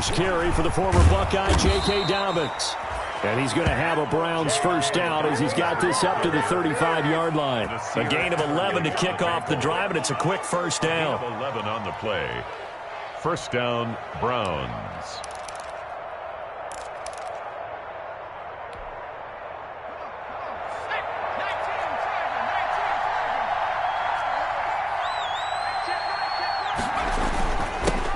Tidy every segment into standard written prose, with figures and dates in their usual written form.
first carry for the former Buckeye, J.K. Dobbins. And he's going to have a Browns first down as he's got this up to the 35-yard line. A gain of 11 to kick off the drive, and it's a quick first down. 11 on the play. First down, Browns.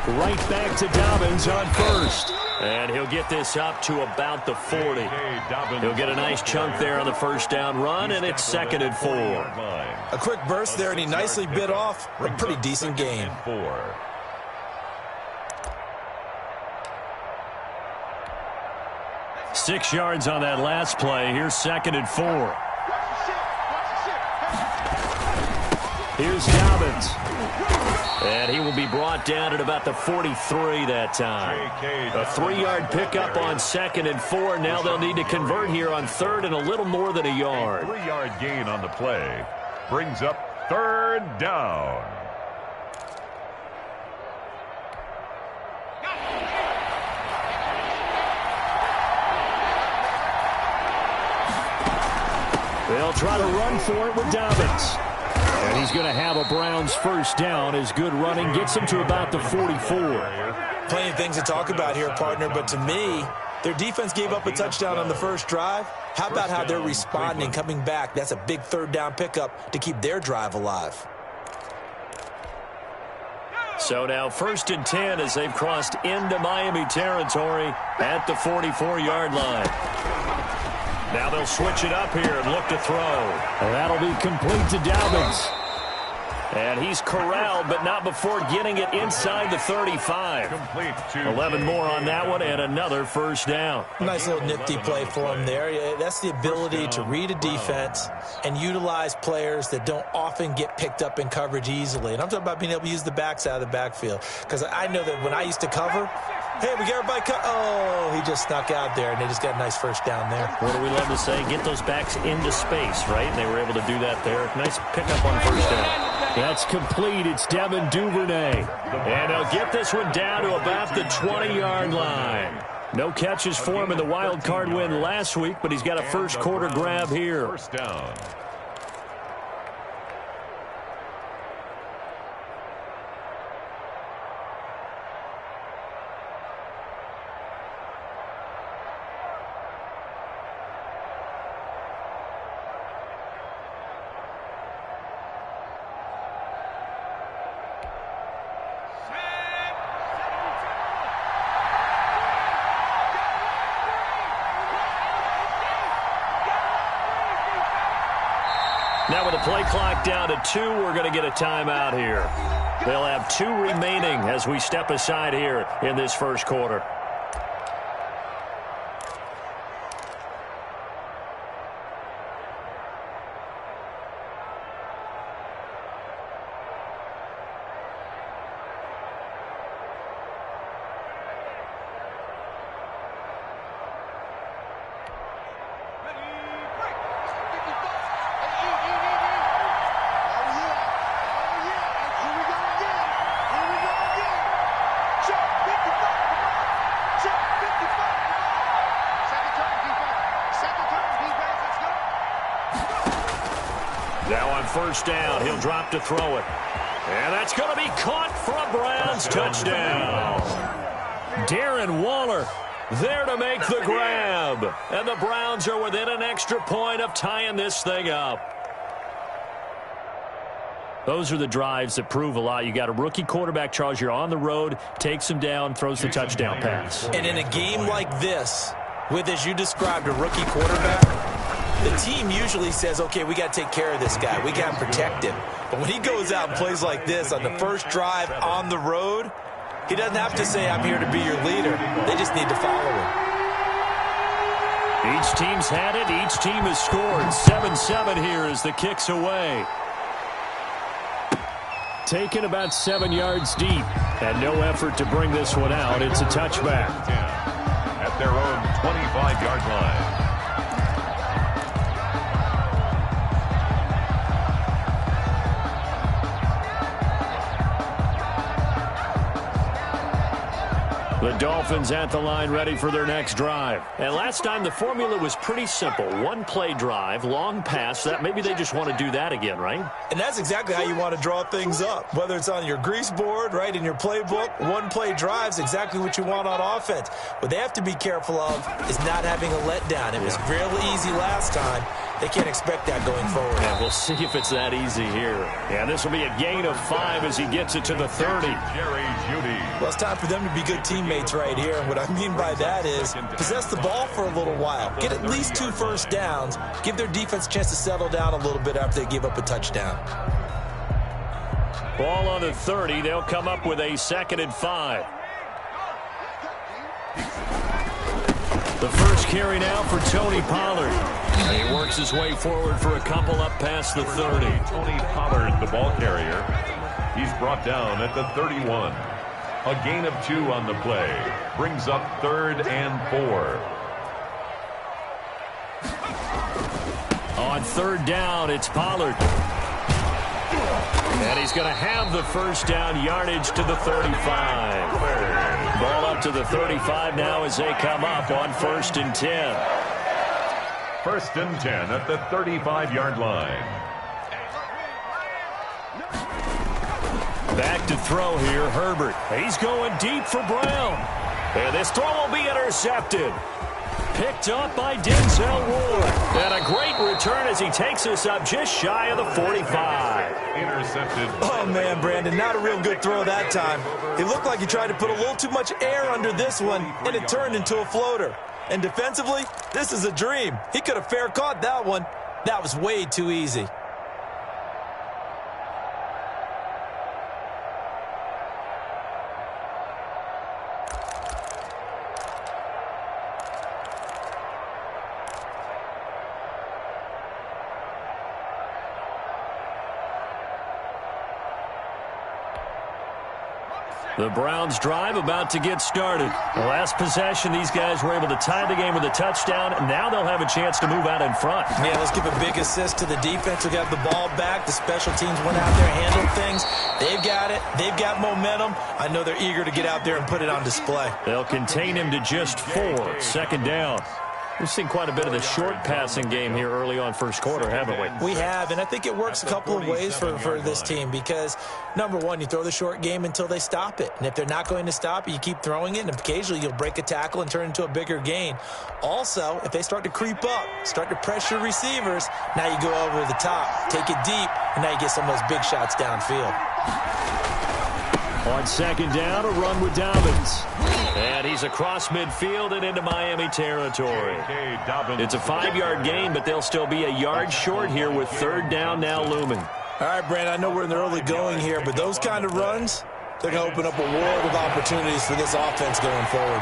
Right back to Dobbins on first. And he'll get this up to about the 40. He'll get a nice chunk there on the first down run, and it's 2nd and 4. A quick burst there, and he nicely bit off a pretty decent gain. 6 yards on that last play. Here's 2nd and 4. Here's Dobbins. And he will be brought down at about the 43 that time. A 3-yard pickup on 2nd and 4. Now they'll need to convert here on 3rd and a little more than a yard. 3-yard gain on the play. Brings up 3rd down. They'll try to run for it with Dobbins. And he's going to have a Browns first down as good running gets him to about the 44. Plenty of things to talk about here, partner, but to me, their defense gave up a touchdown on the first drive. How about how they're responding, coming back? That's a big 3rd down pickup to keep their drive alive. So now 1st and 10 as they've crossed into Miami territory at the 44-yard line. Now they'll switch it up here and look to throw. That'll be complete to Dobbins. And he's corralled, but not before getting it inside the 35. 11 more on that one, and another first down. Nice little nifty play for him there. That's the ability to read a defense and utilize players that don't often get picked up in coverage easily. And I'm talking about being able to use the backs out of the backfield. Because I know that when I used to cover, hey, we got everybody cut. Oh, he just snuck out there, and they just got a nice first down there. What do we love to say? Get those backs into space, right? And they were able to do that there. Nice pickup on first down. That's complete. It's Devin Duvernay. And he'll get this one down to about the 20-yard line. No catches for him in the wild card win last week, but he's got a first quarter grab here. First down. Now with the play clock down to 2, we're going to get a timeout here. They'll have 2 remaining as we step aside here in this first quarter. First down, he'll drop to throw it. And that's going to be caught for a Browns touchdown. Darren Waller there to make the grab. And the Browns are within an extra point of tying this thing up. Those are the drives that prove a lot. You got a rookie quarterback, Charles. You're on the road, takes him down, throws the touchdown pass. And in a game like this, with, as you described, a rookie quarterback, the team usually says, okay, we got to take care of this guy. We got to protect him. But when he goes out and plays like this on the first drive on the road, he doesn't have to say, I'm here to be your leader. They just need to follow him. Each team's had it. Each team has scored. 7-7 here as the kick's away. Taken about 7 yards deep. And no effort to bring this one out. It's a touchback. At their own 25-yard line. The Dolphins at the line ready for their next drive. And last time the formula was pretty simple. One-play drive, long pass. That maybe they just want to do that again, right? And that's exactly how you want to draw things up. Whether it's on your grease board, right, in your playbook, one-play drive's exactly what you want on offense. What they have to be careful of is not having a letdown. It was real easy last time. They can't expect that going forward. Yeah, we'll see if it's that easy here. Yeah, this will be a gain of 5 as he gets it to the 30. Well, it's time for them to be good teammates right here. And what I mean by that is possess the ball for a little while. Get at least 2 first downs. Give their defense a chance to settle down a little bit after they give up a touchdown. Ball on the 30. They'll come up with a 2nd and 5. The first carry now for Tony Pollard. And he works his way forward for a couple up past the 30. Tony Pollard, the ball carrier. He's brought down at the 31. A gain of 2 on the play. Brings up 3rd and 4. On 3rd down, it's Pollard. And he's going to have the first down, yardage to the 35. Ball up to the 35 now as they come up on 1st and 10. 1st and 10 at the 35-yard line. Back to throw here, Herbert. He's going deep for Brown. And this throw will be intercepted. Picked up by Denzel Ward. And a great return as he takes us up just shy of the 45. Intercepted. Oh, man, Brandon, not a real good throw that time. It looked like he tried to put a little too much air under this one, and it turned into a floater. And defensively, this is a dream. He could have fair caught that one. That was way too easy. The Browns drive about to get started. The last possession, these guys were able to tie the game with a touchdown, and now they'll have a chance to move out in front. Yeah, let's give a big assist to the defense. We got the ball back. The special teams went out there and handled things. They've got it. They've got momentum. I know they're eager to get out there and put it on display. They'll contain him to just 4. 2nd down. We've seen quite a bit of the short passing game here early on first quarter, haven't we? We have, and I think it works a couple of ways for this team because, number one, you throw the short game until they stop it. And if they're not going to stop it, you keep throwing it, and occasionally you'll break a tackle and turn it into a bigger gain. Also, if they start to creep up, start to pressure receivers, now you go over the top, take it deep, and now you get some of those big shots downfield. On 2nd down, a run with Dobbins. And he's across midfield and into Miami territory. It's a 5-yard gain, but they'll still be a yard short here with 3rd down now looming. All right, Brandon, I know we're in the early going here, but those kind of runs, they're going to open up a world of opportunities for this offense going forward.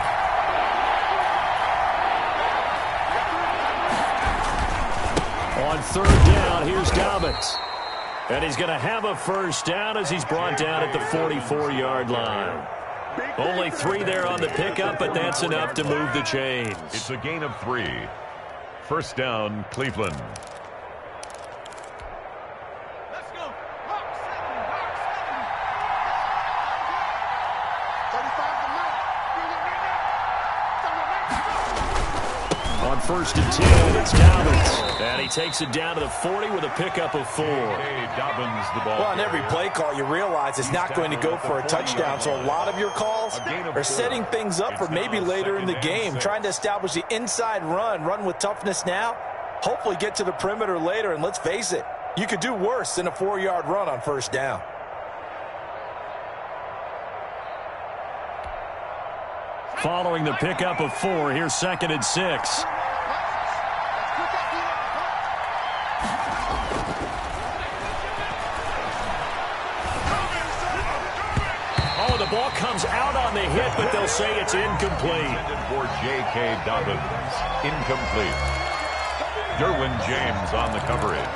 On 3rd down, here's Dobbins. And he's going to have a first down as he's brought down at the 44-yard line. Only 3 there on the pickup, but that's enough to move the chains. It's a gain of 3. 1st down, Cleveland. Let's go. On 1st and 10, it's Dobbins. And he takes it down to the 40 with a pickup of 4. Dobbins, the ball. Well, on every play call, you realize it's not going to go for a touchdown, so a lot of your calls are setting things up for maybe later in the game, trying to establish the inside run with toughness now, hopefully get to the perimeter later, and let's face it, you could do worse than a 4-yard run on 1st down. Following the pickup of 4, here's 2nd and 6. Oh, the ball comes out on the hit, but they'll say it's incomplete. For J.K. Dobbins, incomplete. Derwin James on the coverage.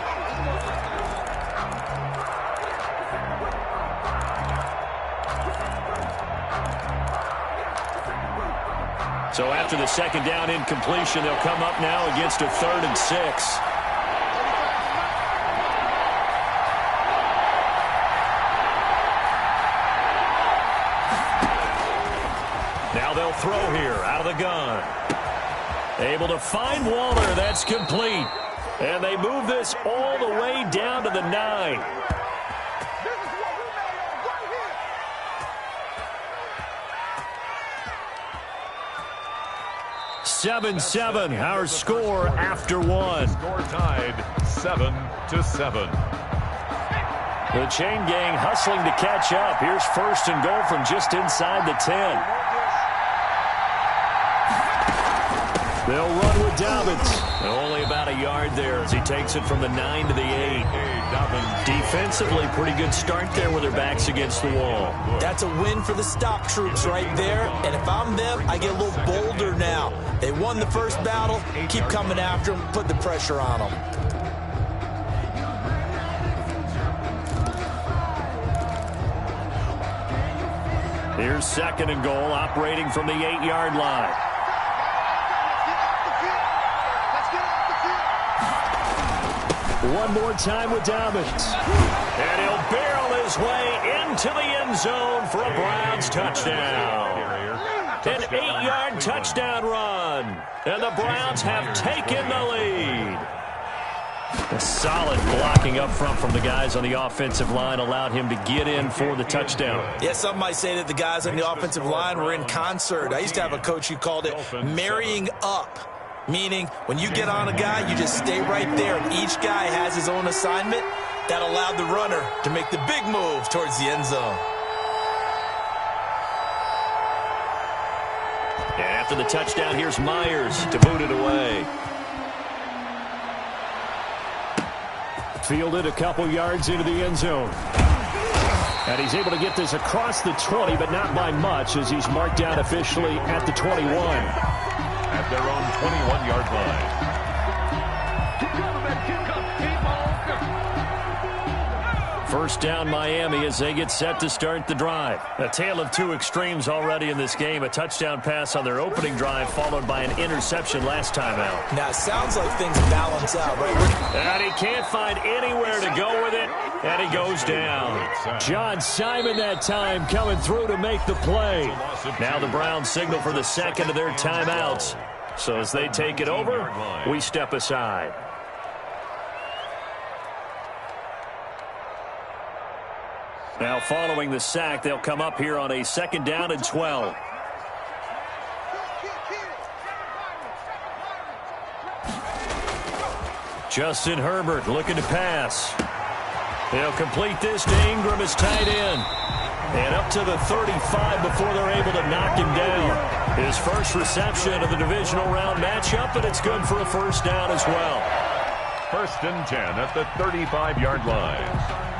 So after the 2nd down incompletion, they'll come up now against a 3rd and 6. Now they'll gun. Able to find Waller. That's complete. And they move this all the way down to the 9. Seven, our score after one. Score tied 7-7. The chain gang hustling to catch up. Here's first and goal from just inside the 10. They'll run with Dobbins. Only about a yard there as he takes it from the 9 to the 8. Defensively, pretty good start there with their backs against the wall. That's a win for the stop troops right there. And if I'm them, I get a little bolder now. They won the first battle. Keep coming after them. Put the pressure on them. Here's second and goal, operating from the 8-yard line. One more time with Dobbins. And he'll barrel his way into the end zone for a Browns touchdown. An 8-yard touchdown run. And the Browns have taken the lead. A solid blocking up front from the guys on the offensive line allowed him to get in for the touchdown. Yeah, some might say that the guys on the offensive line were in concert. I used to have a coach who called it marrying up. Meaning, when you get on a guy, you just stay right there. And each guy has his own assignment. That allowed the runner to make the big move towards the end zone. And after the touchdown, here's Myers to boot it away. Fielded a couple yards into the end zone. And he's able to get this across the 20, but not by much, as he's marked down officially at the 21. At their own 21-yard line. First down, Miami, as they get set to start the drive. A tale of two extremes already in this game. A touchdown pass on their opening drive, followed by an interception last time out. Now, it sounds like things balance out, right? And he can't find anywhere to go with it, and he goes down. John Simon that time coming through to make the play. Now the Browns signal for the second of their timeouts. So as they take it over, we step aside. Now following the sack, they'll come up here on a second down and 12. Justin Herbert looking to pass. They'll complete this to Ingram as tight end. And up to the 35 before they're able to knock him down. His first reception of the divisional round matchup, and it's good for a first down as well. First and 10 at the 35-yard line.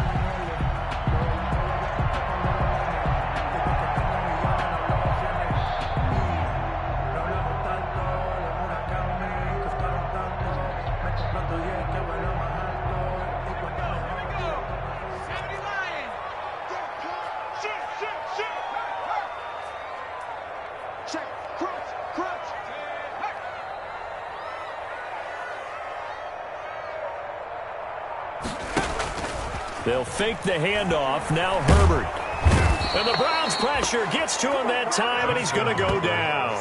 They'll fake the handoff. Now Herbert. And the Browns pressure gets to him that time, and he's going to go down.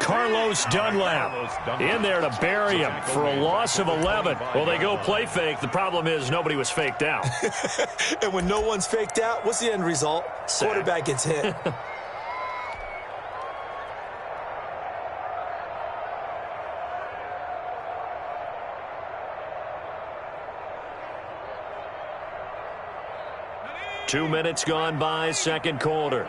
Carlos Dunlap in there to bury him for a loss of 11. Well, they go play fake. The problem is nobody was faked out. And when no one's faked out, what's the end result? Sack. Quarterback gets hit. Two minutes gone by, second quarter.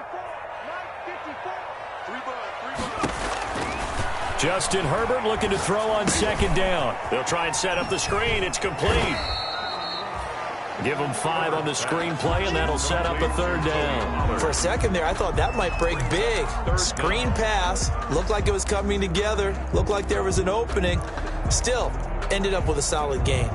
Justin Herbert looking to throw on second down. They'll try and set up the screen. It's complete. Give them 5 on the screen play, and that'll set up a third down. For a second there, I thought that might break big. Screen pass. Looked like it was coming together. Looked like there was an opening. Still, ended up with a solid gain.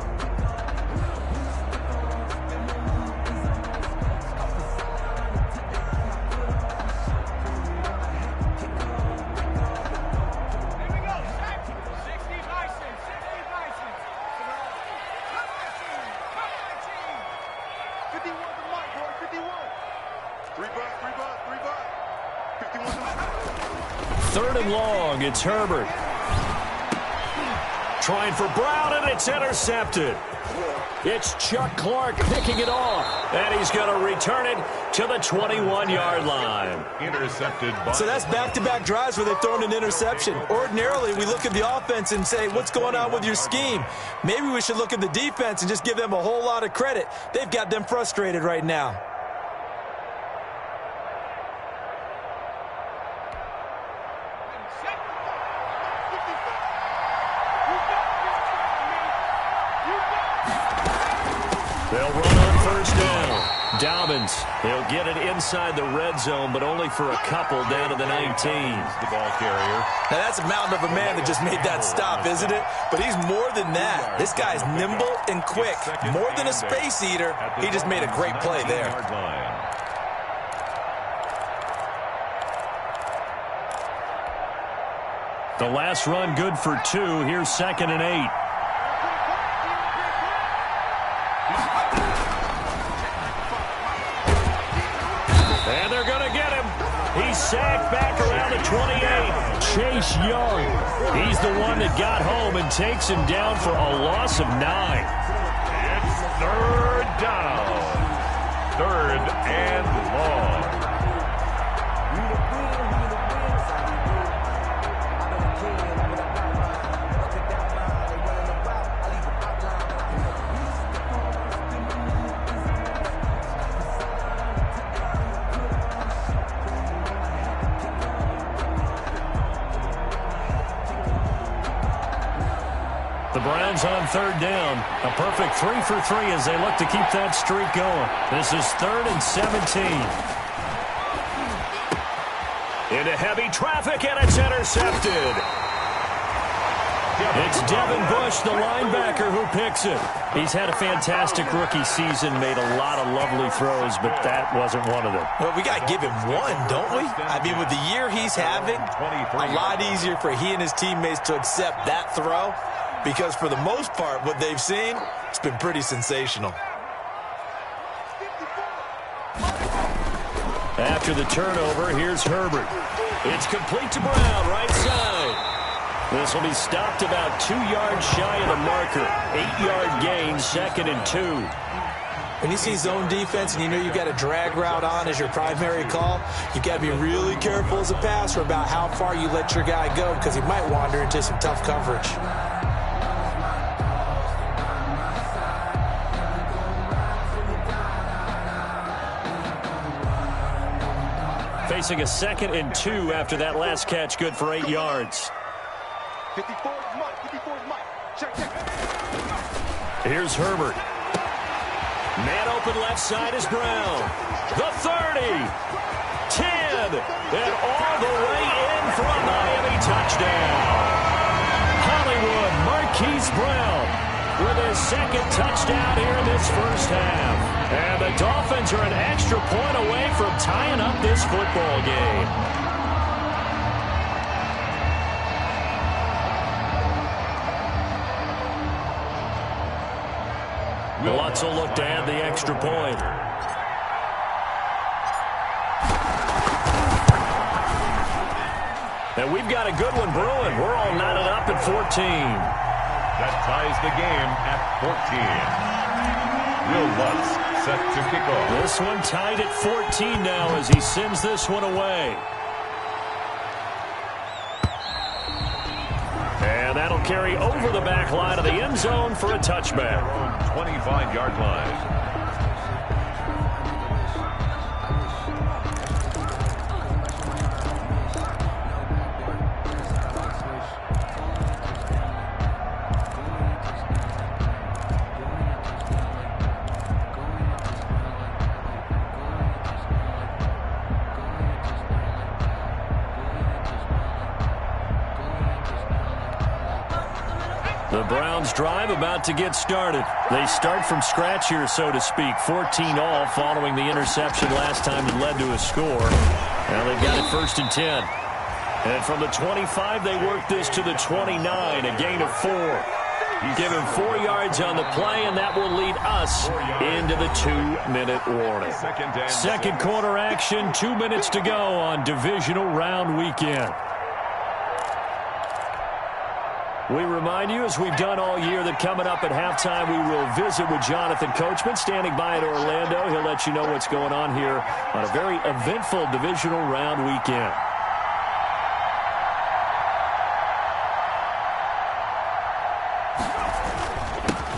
Third and long, it's Herbert. Trying for Brown, and it's intercepted. It's Chuck Clark picking it off, and he's going to return it to the 21-yard line. Intercepted by... So that's back-to-back drives where they've thrown an interception. Ordinarily, we look at the offense and say, what's going on with your scheme? Maybe we should look at the defense and just give them a whole lot of credit. They've got them frustrated right now. They'll run on first down. Dobbins, he'll get it inside the red zone, but only for a couple down to the 19. The ball carrier. Now, that's a mountain of a man that just made that stop, isn't it? But he's more than that. This guy's nimble and quick. More than a space eater. He just made a great play there. The last run good for 2. Here's 2nd and 8. And they're going to get him. He's sacked back around the 28. Chase Young. He's the one that got home and takes him down for a loss of 9. It's third down. Third and long. The Browns on third down. A perfect 3 for 3 as they look to keep that streak going. This is 3rd and 17. Into heavy traffic, and it's intercepted. It's Devin Bush, the linebacker, who picks it. He's had a fantastic rookie season, made a lot of lovely throws, but that wasn't one of them. Well, we got to give him one, don't we? I mean, with the year he's having, a lot easier for he and his teammates to accept that throw. Because for the most part, what they've seen, it's been pretty sensational. After the turnover, here's Herbert. It's complete to Brown, right side. This will be stopped about 2 yards shy of the marker. 8-yard gain, 2nd and 2. When you see zone defense and you know you've got a drag route on as your primary call, you've got to be really careful as a passer about how far you let your guy go because he might wander into some tough coverage. Facing a 2nd and 2 after that last catch, good for 8 yards. Here's Herbert. Man open left side is Brown. The 30, 10, and all the way in for a Miami touchdown. Hollywood Marquise Brown with his 2nd touchdown here in this first half. And the Dolphins are an extra point away from tying up this football game. Lutz will look to add the extra point. And we've got a good one brewing. We're all knotted up at 14. That ties the game at 14. Will Lutz set to kick off. This one tied at 14 now as he sends this one away. And that'll carry over the back line of the end zone for a touchback. 25-yard line. The Browns drive about to get started. They start from scratch here, so to speak. 14-all following the interception last time that led to a score. Now they've got it 1st and 10. And from the 25, they work this to the 29, a gain of 4. Give him 4 yards on the play, and that will lead us into the 2-minute warning. Second quarter action, 2 minutes to go on divisional round weekend. We remind you, as we've done all year, that coming up at halftime, we will visit with Jonathan Coachman, standing by in Orlando. He'll let you know what's going on here on a very eventful divisional round weekend.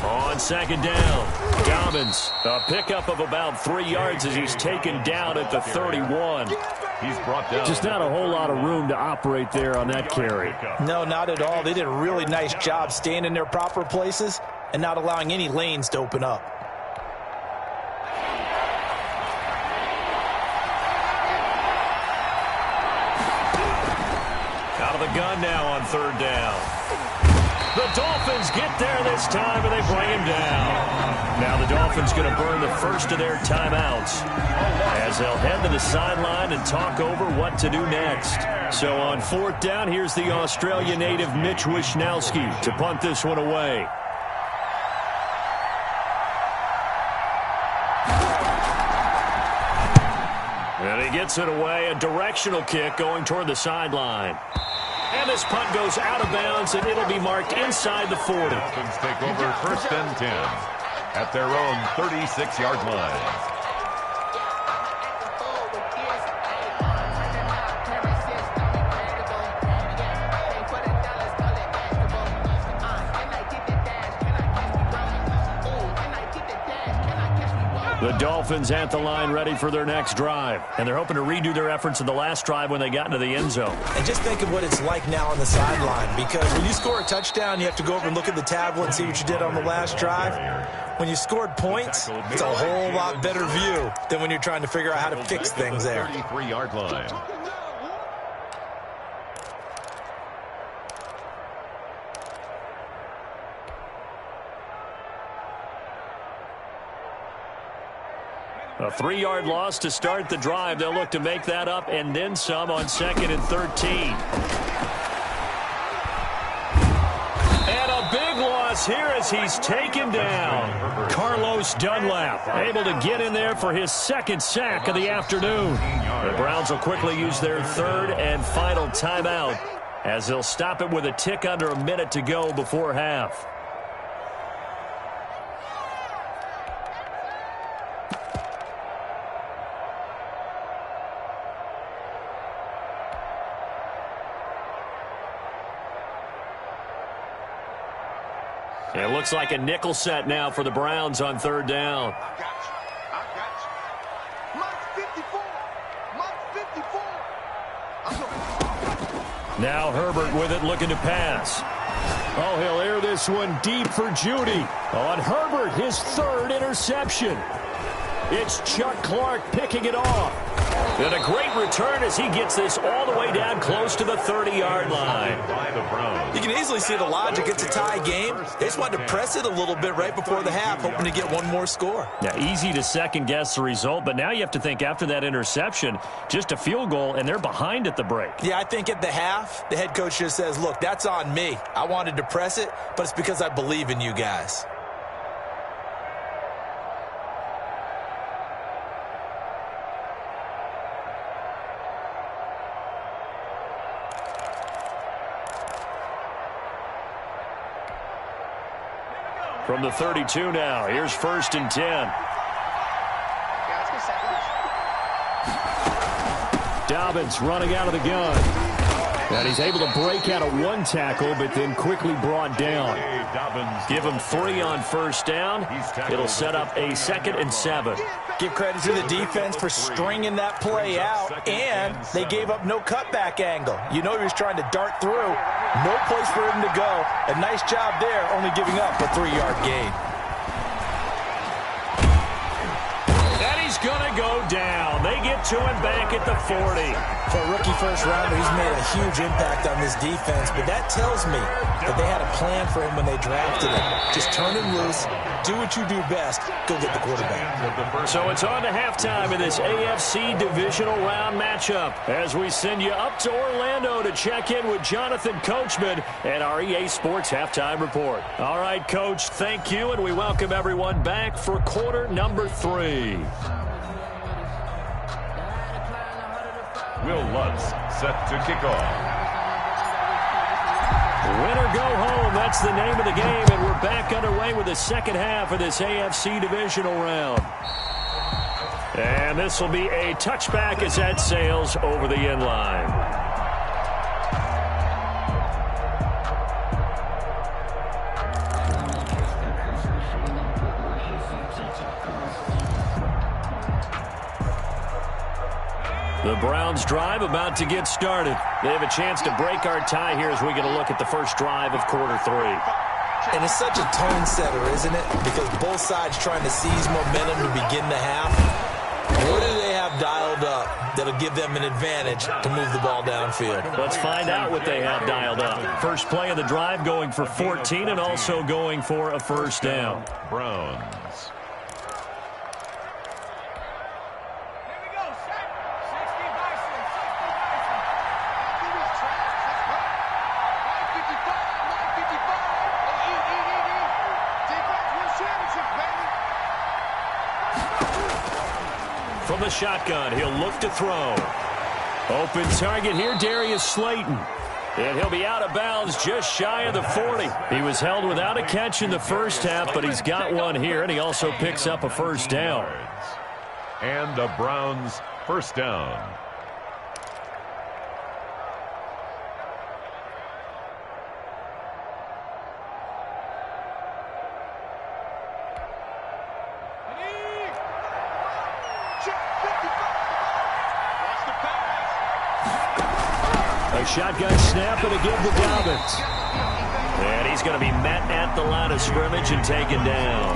On second down, Dobbins, a pickup of about 3 yards as he's taken down at the 31. He's brought down. Just not a whole lot of room to operate there on that carry. No, not at all. They did a really nice job staying in their proper places and not allowing any lanes to open up. Out of the gun now on third down. The Dolphins get there this time, and they bring him down. Now the Dolphins going to burn the first of their timeouts as they'll head to the sideline and talk over what to do next. So on fourth down, here's the Australia native Mitch Wishnowsky to punt this one away. And he gets it away, a directional kick going toward the sideline. And this punt goes out of bounds, and it'll be marked inside the 40. Dolphins take over first and 10 at their own 36-yard line. The Dolphins at the line ready for their next drive. And they're hoping to redo their efforts in the last drive when they got into the end zone. And just think of what it's like now on the sideline, because when you score a touchdown, you have to go over and look at the tablet and see what you did on the last drive. When you scored points, it's a whole lot better view than when you're trying to figure out how to fix things there. 33-yard line. A 3-yard loss to start the drive. They'll look to make that up and then some on second and 13. And a big loss here as he's taken down. Carlos Dunlap able to get in there for his second sack of the afternoon. The Browns will quickly use their third and final timeout as they'll stop it with a tick under a minute to go before half. It looks like a nickel set now for the Browns on third down. I got you. Mike 54. Now Herbert with it, looking to pass. Oh, he'll air this one deep for Judy. On Herbert, his third interception. It's Chuck Clark picking it off. And a great return as he gets this all the way down close to the 30-yard line. You can easily see the logic. It's a tie game. They just wanted to press it a little bit right before the half, hoping to get one more score. Now, easy to second-guess the result, but now you have to think after that interception, just a field goal, and they're behind at the break. Yeah, I think at the half, the head coach just says, look, that's on me. I wanted to press it, but it's because I believe in you guys. From the 32 now, here's first and 10. Dobbins running out of the gun. And he's able to break out of one tackle, but then quickly brought down. Give him 3 on first down. It'll set up a 2nd and 7. Give credit to the defense for stringing that play out, and they gave up no cutback angle. You know he was trying to dart through. No place for him to go. A nice job there, only giving up a 3-yard gain. And he's going to go down. They get to him back at the 40. For a rookie first rounder, he's made a huge impact on this defense, but that tells me that they had a plan for him when they drafted him. Just turn him loose, do what you do best, go get the quarterback. So it's on to halftime in this AFC divisional round matchup as we send you up to Orlando to check in with Jonathan Coachman and our EA Sports Halftime Report. All right, Coach, thank you, and we welcome everyone back for quarter number 3. Will Lutz set to kick off. Win or go home, that's the name of the game, and we're back underway with the second half of this AFC divisional round. And this will be a touchback as that sails over the end line. The Browns drive about to get started. They have a chance to break our tie here as we get a look at the first drive of quarter 3. And it's such a tone setter, isn't it? Because both sides trying to seize momentum to begin the half. What do they have dialed up that'll give them an advantage to move the ball downfield? Let's find out what they have dialed up. First play of the drive going for 14 and also going for a first down. Browns. From the shotgun, he'll look to throw. Open target here, Darius Slayton. And he'll be out of bounds just shy of the 40. He was held without a catch in the first half, but he's got one here, and he also picks up a first down. And the Browns first down. A shotgun snap and a give to Dobbins. And he's going to be met at the line of scrimmage and taken down.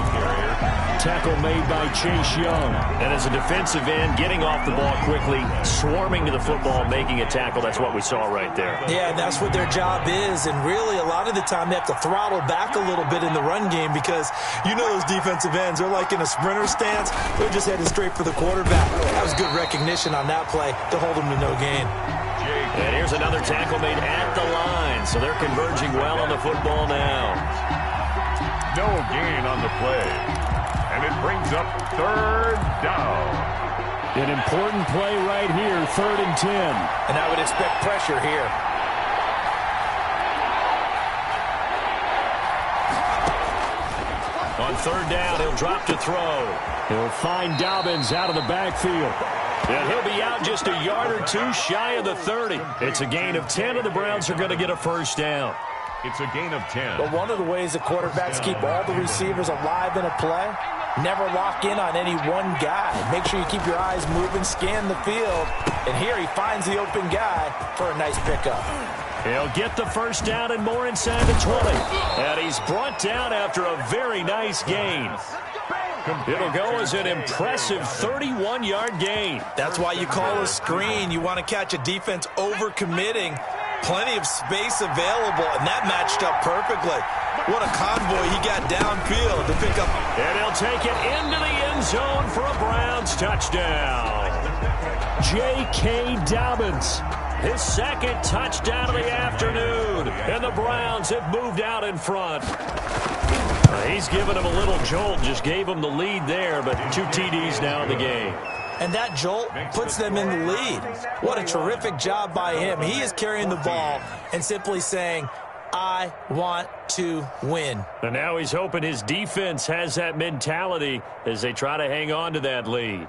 Tackle made by Chase Young. And as a defensive end, getting off the ball quickly, swarming to the football, making a tackle. That's what we saw right there. Yeah, and that's what their job is. And really, a lot of the time, they have to throttle back a little bit in the run game because you know those defensive ends, they're like in a sprinter stance. They're just headed straight for the quarterback. That was good recognition on that play to hold him to no gain. And here's another tackle made at the line. So they're converging well on the football now. No gain on the play. And it brings up third down. An important play right here, 3rd and 10. And I would expect pressure here. On 3rd down, he'll drop to throw. He'll find Dobbins out of the backfield. And he'll be out just a yard or two shy of the 30. It's a gain of 10, and the Browns are going to get a first down. It's a gain of 10. But one of the ways that quarterbacks keep all the receivers alive in a play, never lock in on any one guy. Make sure you keep your eyes moving, scan the field. And here he finds the open guy for a nice pickup. He'll get the first down and more inside the 20. And he's brought down after a very nice gain. It'll go as an impressive 31-yard gain. That's why you call a screen. You want to catch a defense overcommitting. Plenty of space available, and that matched up perfectly. What a convoy he got downfield to pick up. And he'll take it into the end zone for a Browns touchdown. J.K. Dobbins, his 2nd touchdown of the afternoon. And the Browns have moved out in front. He's given him a little jolt, just gave him the lead there, but 2 TDs now in the game. And that jolt puts them in the lead. What a terrific job by him. He is carrying the ball and simply saying, I want to win. And now he's hoping his defense has that mentality as they try to hang on to that lead.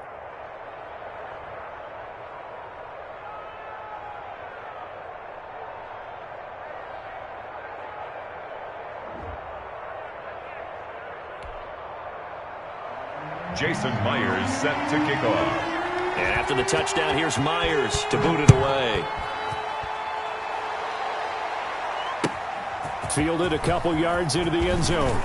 Jason Myers set to kick off. And after the touchdown, here's Myers to boot it away. Fielded a couple yards into the end zone.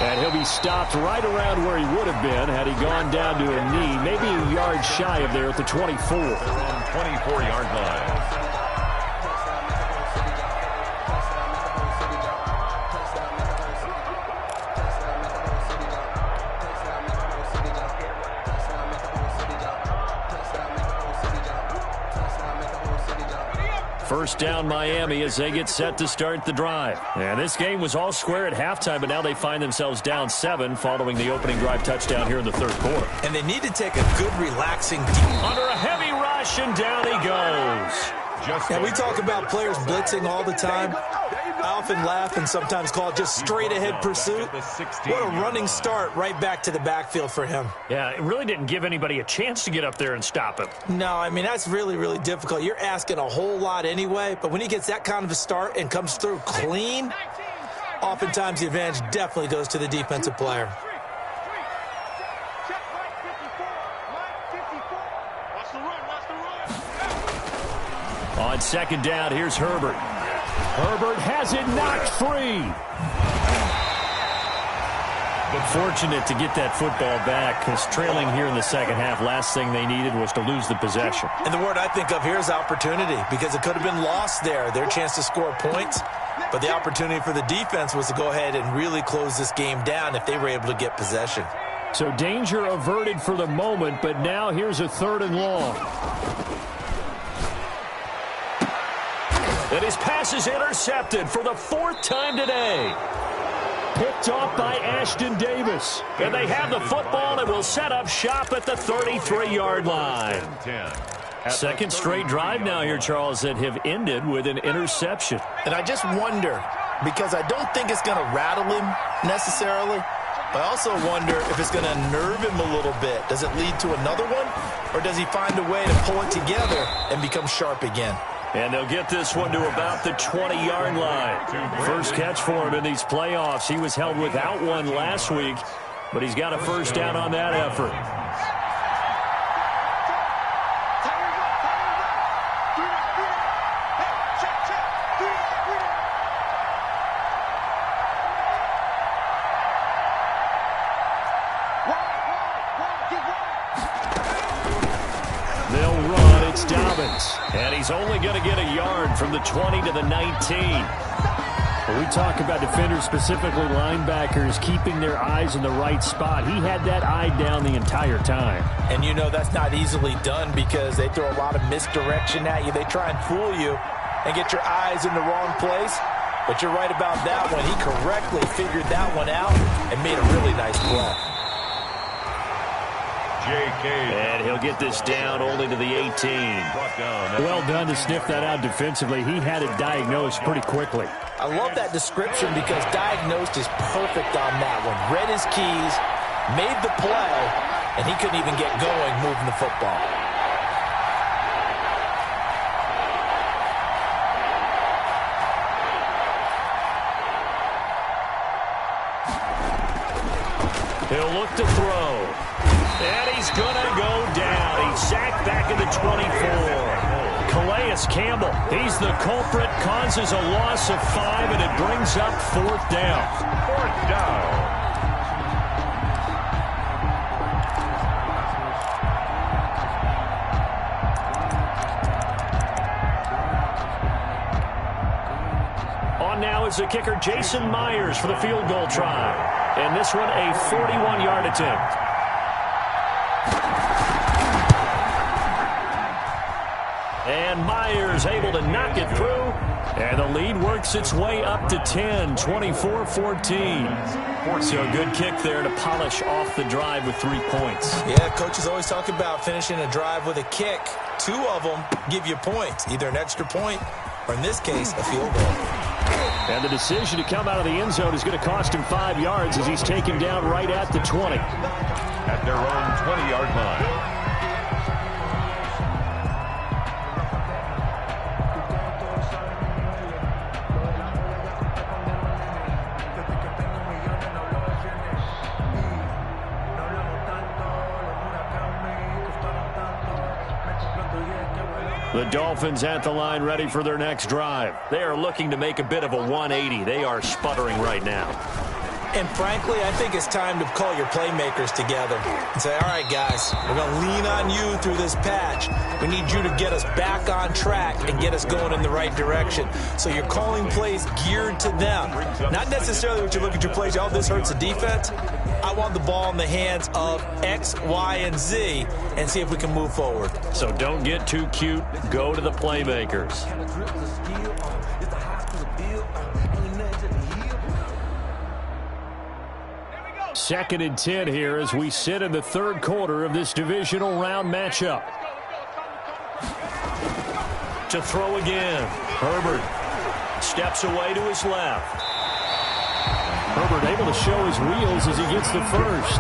And he'll be stopped right around where he would have been had he gone down to a knee, maybe a yard shy of there at the 24. They're on 24-yard line. First down Miami as they get set to start the drive. And this game was all square at halftime, but now they find themselves down 7 following the opening drive touchdown here in the third quarter. And they need to take a good, relaxing deep. Under a heavy rush, and down he goes. And we talk about players blitzing all the time. I often laugh and sometimes call it just straight-ahead pursuit. What a running start right back to the backfield for him. Yeah, it really didn't give anybody a chance to get up there and stop him. No, I mean, that's really, really difficult. You're asking a whole lot anyway, but when he gets that kind of a start and comes through clean, oftentimes the advantage definitely goes to the defensive player. On second down, here's Herbert. Herbert has it knocked free. But fortunate to get that football back, because trailing here in the second half, last thing they needed was to lose the possession. And the word I think of here is opportunity, because it could have been lost there, their chance to score points. But the opportunity for the defense was to go ahead and really close this game down if they were able to get possession. So danger averted for the moment, but now here's a 3rd and long. And his pass is intercepted for the 4th time today. Picked off by Ashton Davis. And they have the football and will set up shop at the 33-yard line. Second straight drive now here, Charles, that have ended with an interception. And I just wonder, because I don't think it's going to rattle him necessarily, but I also wonder if it's going to unnerve him a little bit. Does it lead to another one, or does he find a way to pull it together and become sharp again? And they'll get this one to about the 20-yard line. First catch for him in these playoffs. He was held without one last week, but he's got a first down on that effort. They'll run. It's Dobbins. And he's only going to get a yard from the 20 to the 19. When we talk about defenders, specifically linebackers, keeping their eyes in the right spot, he had that eye down the entire time. And you know that's not easily done because they throw a lot of misdirection at you. They try and fool you and get your eyes in the wrong place. But you're right about that one. He correctly figured that one out and made a really nice play. And he'll get this down only to the 18. Well done to sniff that out defensively. He had it diagnosed pretty quickly. I love that description because diagnosed is perfect on that one. Read his keys, made the play, and he couldn't even get going moving the football. He'll look to throw. And he's going to go down. He's sacked back at the 24. Calais Campbell, he's the culprit, causes a loss of 5, and it brings up 4th down. 4th down. On now is the kicker, Jason Myers, for the field goal try. And this one, a 41-yard attempt. And Myers able to knock it through. And the lead works its way up to 10, 24-14. So a good kick there to polish off the drive with 3 points. Yeah, coaches always talk about finishing a drive with a kick. 2 of them give you points, either an extra point or, in this case, a field goal. And the decision to come out of the end zone is going to cost him 5 yards as he's taken down right at the 20. At their own 20-yard line. The Dolphins at the line ready for their next drive. They are looking to make a bit of a 180. They are sputtering right now. And frankly, I think it's time to call your playmakers together and say, all right, guys, we're going to lean on you through this patch. We need you to get us back on track and get us going in the right direction. So you're calling plays geared to them. Not necessarily what you look at your plays, oh, this hurts the defense. I want the ball in the hands of X, Y, and Z and see if we can move forward. So don't get too cute. Go to the playmakers. Second and 10 here as we sit in the third quarter of this divisional round matchup. To throw again. Herbert steps away to his left. Herbert able to show his wheels as he gets the first.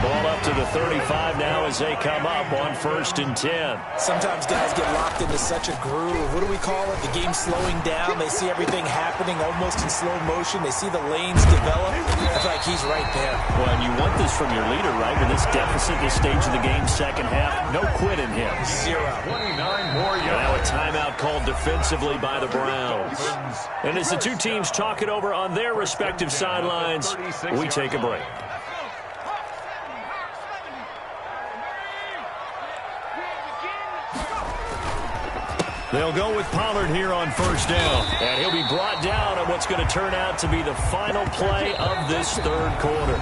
Ball up to the 35 now as they come up on 1st and 10. Sometimes guys get locked into such a groove. What do we call it? The game's slowing down. They see everything happening almost in slow motion. They see the lanes develop. I feel like he's right there. Well, and you want this from your leader, right? With this deficit, this stage of the game, second half, no quit in him. 0. 29 more yards. Now a timeout called defensively by the Browns. And as the two teams talk it over on their respective sidelines, we take a break. They'll go with Pollard here on 1st down. And he'll be brought down on what's going to turn out to be the final play of this third quarter.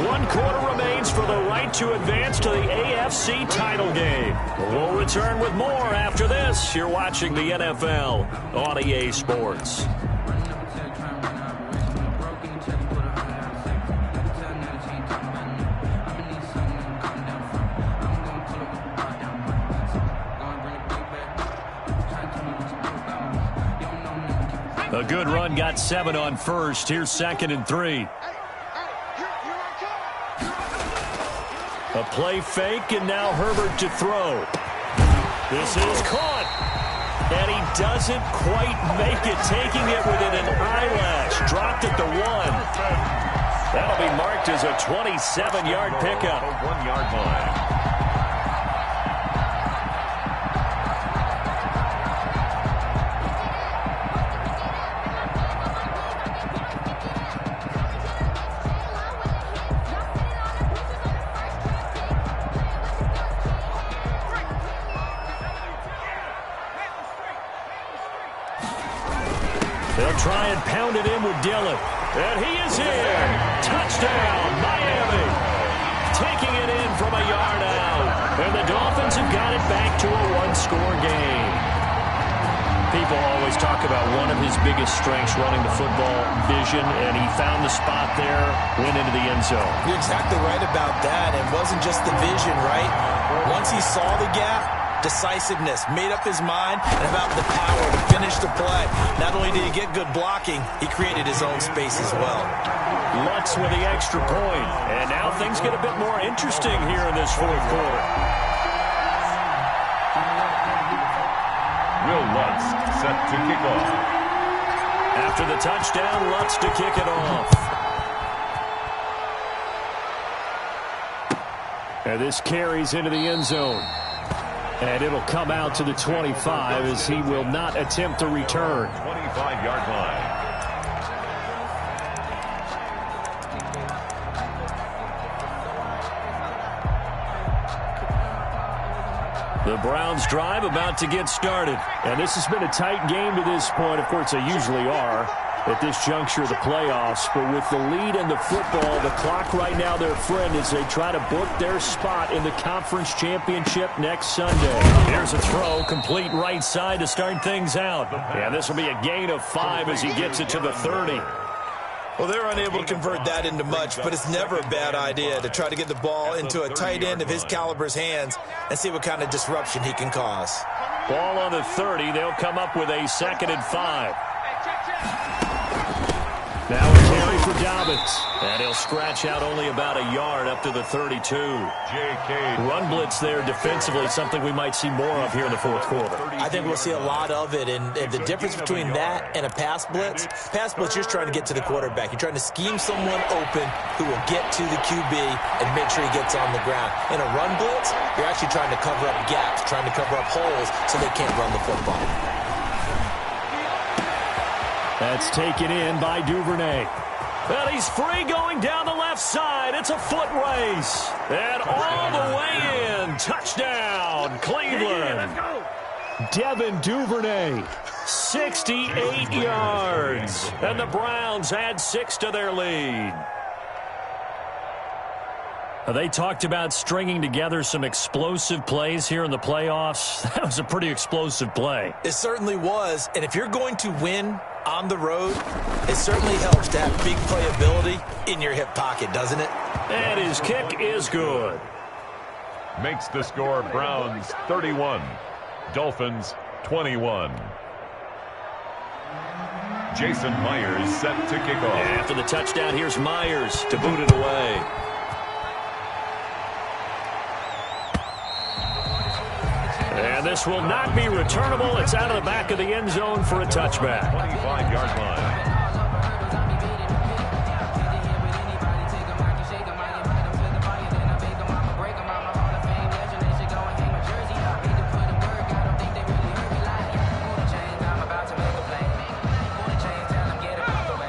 1 quarter remains for the right to advance to the AFC title game. We'll return with more after this. You're watching the NFL on EA Sports. A good run, got 7 on 1st. Here's 2nd and 3. A play fake, and now Herbert to throw. This is caught. And he doesn't quite make it, taking it within an eyelash. Dropped at the 1. That'll be marked as a 27-yard pickup. 1-yard line. They'll try and pound it in with Dillon. And he is in. Touchdown, Miami. Taking it in from a yard out. And the Dolphins have got it back to a 1-score game. People always talk about one of his biggest strengths running the football, vision, and he found the spot there, went into the end zone. You're exactly right about that. It wasn't just the vision, right? Once he saw the gap, decisiveness, made up his mind, and about the power to finish the play. Not only did he get good blocking, he created his own space as well. Lutz with the extra point. And now things get a bit more interesting here in this fourth quarter. Will Lutz set to kick off. After the touchdown, Lutz to kick it off. And this carries into the end zone. And it'll come out to the 25 as he will not attempt to return. 25-yard line. The Browns drive about to get started. And this has been a tight game to this point. Of course, they usually are at this juncture of the playoffs. But with the lead in the football, the clock right now, their friend, as they try to book their spot in the conference championship next Sunday. Here's a throw, complete right side to start things out. And this will be a gain of 5 as he gets it to the 30. Well, they're unable to convert that into much, but it's never a bad idea to try to get the ball into a tight end of his caliber's hands and see what kind of disruption he can cause. Ball on the 30. They'll come up with a 2nd and 5. Now a carry for Dobbins. And he'll scratch out only about a yard up to the 32. Run blitz there defensively, something we might see more of here in the fourth quarter. I think we'll see a lot of it. And the difference between that and a pass blitz, you're trying to get to the quarterback. You're trying to scheme someone open who will get to the QB and make sure he gets on the ground. In a run blitz, you're actually trying to cover up gaps, trying to cover up holes so they can't run the football. That's taken in by Duvernay. And he's free going down the left side. It's a foot race. And all the way in. Touchdown, Cleveland. Devin Duvernay, 68 yards. And the Browns add 6 to their lead. They talked about stringing together some explosive plays here in the playoffs. That was a pretty explosive play. It certainly was. And if you're going to win on the road, it certainly helps to have big playability in your hip pocket, doesn't it? And his kick is good. Makes the score Browns 31, Dolphins 21. Jason Myers set to kick off. After the touchdown, here's Myers to boot it away. And this will not be returnable. It's out of the back of the end zone for a touchback. 25-yard line.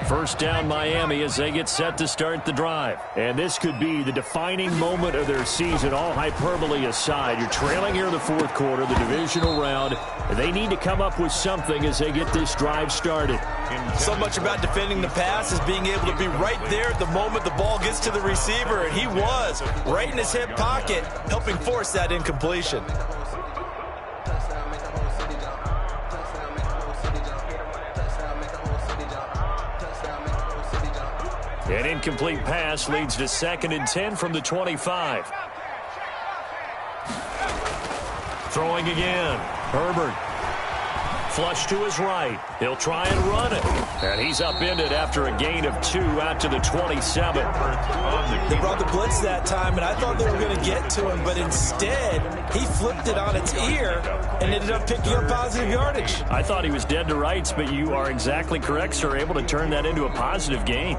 First down Miami as they get set to start the drive. And this could be the defining moment of their season, all hyperbole aside. You're trailing here in the fourth quarter, the divisional round. They need to come up with something as they get this drive started. So much about defending the pass is being able to be right there at the moment the ball gets to the receiver. And he was right in his hip pocket, helping force that incompletion. An incomplete pass leads to 2nd and 10 from the 25. Throwing again. Herbert. Flush to his right. He'll try and run it. And he's upended after a gain of 2 out to the 27. They brought the blitz that time, and I thought they were going to get to him, but instead, he flipped it on its ear and ended up picking up positive yardage. I thought he was dead to rights, but you are exactly correct, sir. Able to turn that into a positive gain.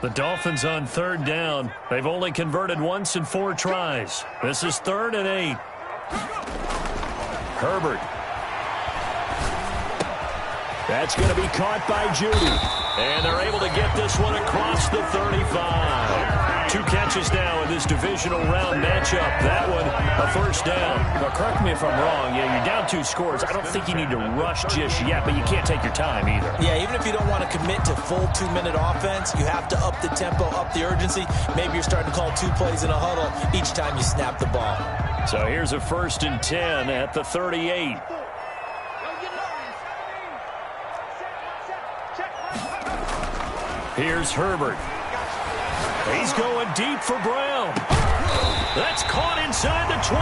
The Dolphins on 3rd down. They've only converted once in 4 tries. This is 3rd and 8. Herbert. That's going to be caught by Judy. And they're able to get this one across the 35. 2 catches now in this divisional round matchup. That one, a first down. Now, correct me if I'm wrong. Yeah, you're down 2 scores. I don't think you need to rush just yet, but you can't take your time either. Yeah, even if you don't want to commit to full 2-minute offense, you have to up the tempo, up the urgency. Maybe you're starting to call 2 plays in a huddle each time you snap the ball. So here's a 1st and 10 at the 38. Here's Herbert. He's going deep for Brown. That's caught inside the 20.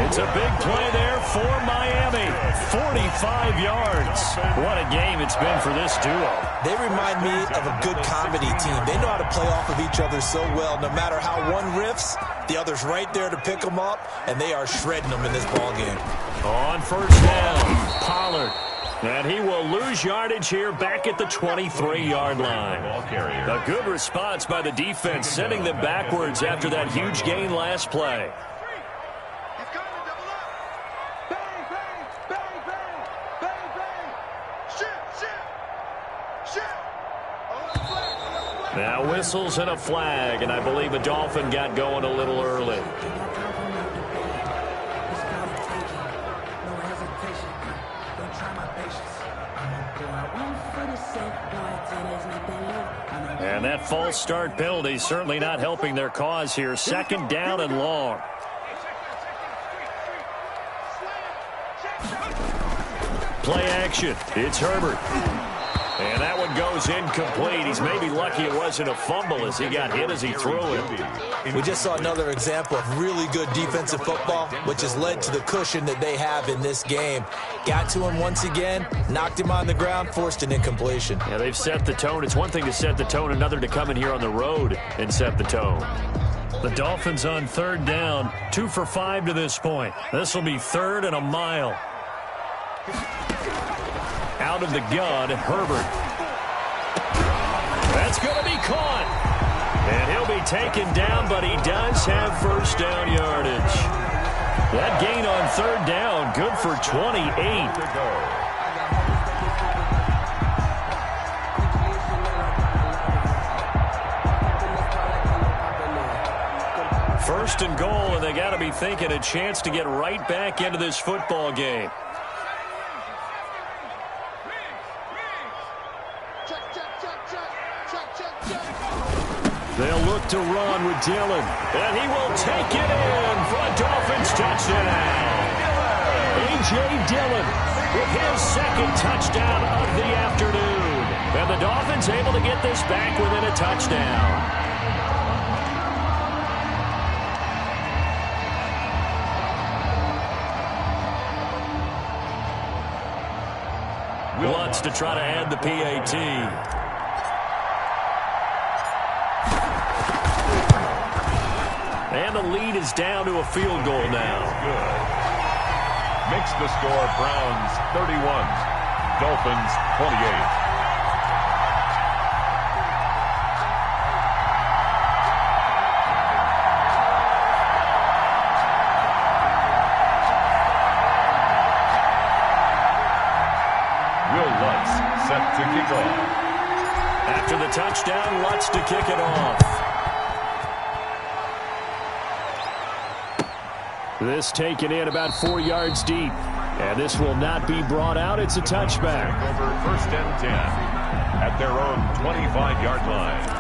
It's a big play there for Miami. 45 yards. What a game it's been for this duo. They remind me of a good comedy team. They know how to play off of each other so well. No matter how one riffs, the other's right there to pick them up, and they are shredding them in this ballgame. On 1st down, Pollard. And he will lose yardage here back at the 23-yard line. A good response by the defense, sending them backwards after that huge gain last play. Now whistles and a flag, and I believe a Dolphin got going a little early. And that false start penalty certainly not helping their cause here. 2nd down and long. Play action. It's Herbert. And that one goes incomplete. He's maybe lucky it wasn't a fumble as he got hit as he threw it. We just saw another example of really good defensive football, which has led to the cushion that they have in this game. Got to him once again, knocked him on the ground, forced an incompletion. Yeah, they've set the tone. It's one thing to set the tone, another to come in here on the road and set the tone. The Dolphins on 3rd down, 2 for 5 to this point. This will be 3rd and a mile. Out of the gun, Herbert. That's going to be caught. And he'll be taken down, but he does have first down yardage. That gain on third down, good for 28. First and goal, and they got to be thinking a chance to get right back into this football game. They'll look to run with Dillon, and he will take it in for a Dolphins touchdown. A.J. Dillon with his second touchdown of the afternoon. And the Dolphins able to get this back within a touchdown. Wants to try to add the PAT. And the lead is down to a field goal now. Good. Makes the score Browns 31, Dolphins 28. Set to kick off. After the touchdown, Lutz to kick it off. This taken in about 4 yards deep. And this will not be brought out. It's a touchback. Over first and 10 at their own 25-yard line.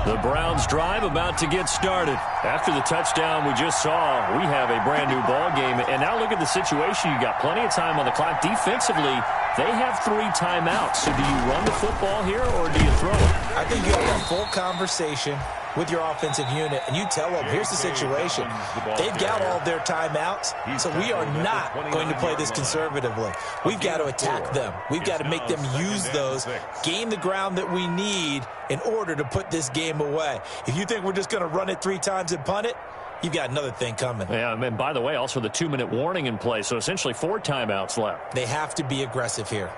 The Browns drive about to get started. After the touchdown we just saw, we have a brand new ball game. And now look at the situation. You got plenty of time on the clock. Defensively, they have 3 timeouts. So do you run the football here or do you throw it? I think you have a full conversation with your offensive unit, and you tell them, here's the situation. They've got all of their timeouts, so we are not going to play this conservatively. We've got to attack them. We've got to make them use those, gain the ground that we need in order to put this game away. If you think we're just going to run it 3 times and punt it, you've got another thing coming. Yeah, and by the way, also the 2-minute warning in play, so essentially 4 timeouts left. They have to be aggressive here.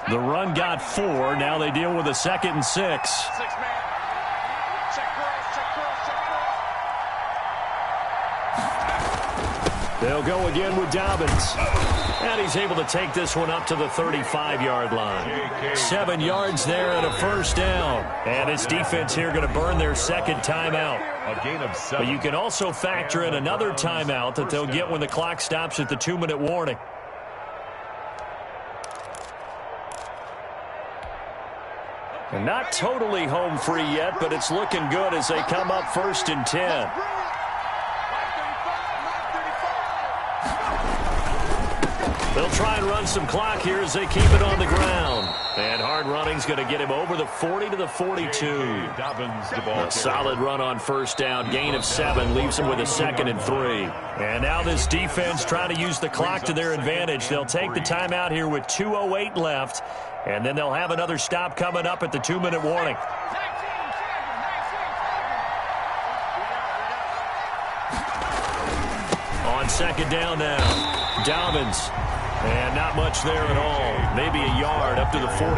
The run got 4. Now they deal with a 2nd and 6. 6 man. Check cross, check cross, check cross. They'll go again with Dobbins. And he's able to take this one up to the 35-yard line. 7 yards there and a first down. And his defense here going to burn their 2nd timeout. A gain of 7. But you can also factor in another timeout that they'll get when the clock stops at the 2-minute warning. And not totally home free yet, but it's looking good as they come up 1st and 10. They'll try and run some clock here as they keep it on the ground. And hard running's going to get him over the 40 to the 42. A solid run on first down. Gain of 7 leaves him with a 2nd and 3. And now this defense trying to use the clock to their advantage. They'll take the timeout here with 2:08 left. And then they'll have another stop coming up at the 2-minute warning. On 2nd down now, Dobbins. And not much there at all. Maybe a yard up to the 43.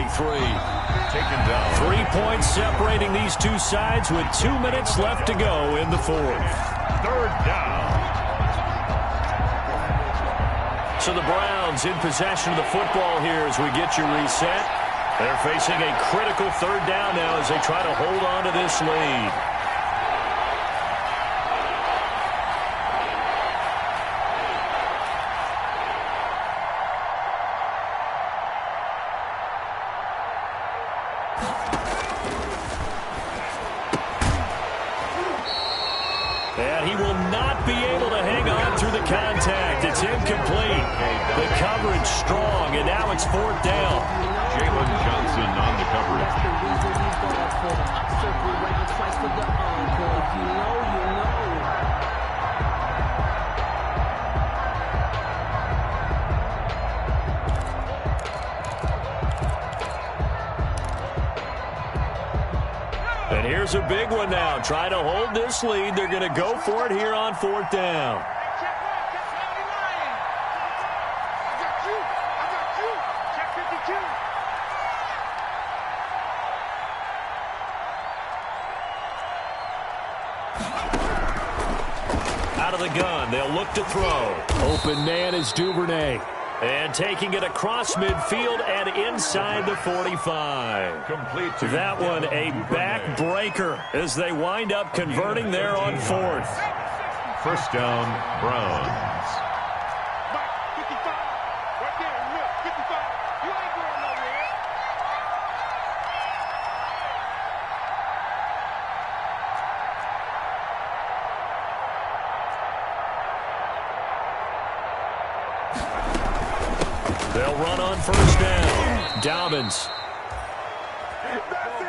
Taken down. 3 points separating these two sides with 2 minutes left to go in the 4th. 3rd down. So the Browns in possession of the football here as we get you reset. They're facing a critical 3rd down now as they try to hold on to this lead. And he will not be able to hang on through the contact. It's incomplete. The coverage strong, and now it's 4th down. Jalen Johnson on the coverage. And here's a big one now. Trying to hold this lead. They're going to go for it here on 4th down. Out of the gun, they'll look to throw. Open man is Duvernay. And taking it across midfield and inside the 45. Complete to that one a backbreaker as they wind up converting there on 4th. First down, Browns. They'll run on first down. Dobbins.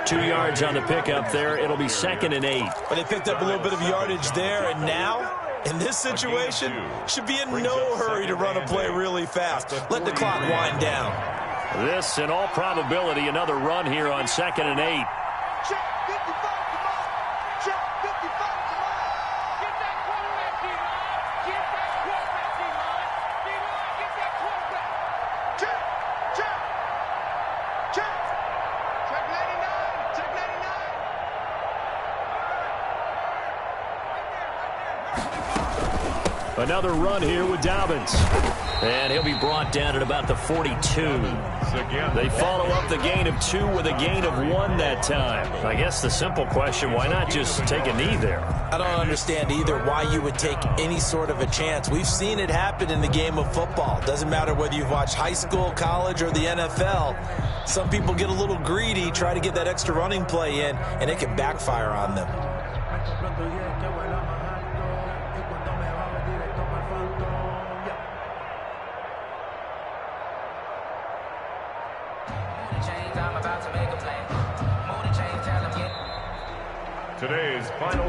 2 yards on the pickup there. It'll be 2nd and 8. But they picked up a little bit of yardage there, and now, in this situation, should be in no hurry to run a play really fast. Let the clock wind down. This, in all probability, another run here on 2nd and 8. Another run here with Dobbins. And he'll be brought down at about the 42. They follow up the gain of 2 with a gain of 1 that time. I guess the simple question, why not just take a knee there? I don't understand either why you would take any sort of a chance. We've seen it happen in the game of football. Doesn't matter whether you've watched high school, college, or the NFL. Some people get a little greedy, try to get that extra running play in, and it can backfire on them.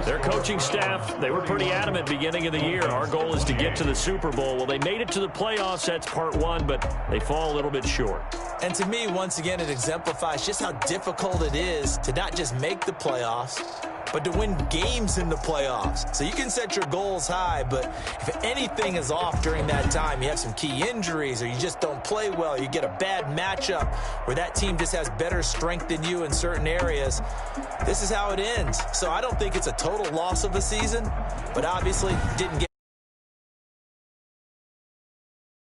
Their coaching staff, they were pretty adamant beginning of the year. Our goal is to get to the Super Bowl. Well, they made it to the playoffs. That's part 1, but they fall a little bit short. And to me, once again, it exemplifies just how difficult it is to not just make the playoffs, but to win games in the playoffs. So you can set your goals high, but if anything is off during that time, you have some key injuries or you just don't play well, you get a bad matchup where that team just has better strength than you in certain areas, this is how it ends. So I don't think it's a total loss of a season, but obviously didn't get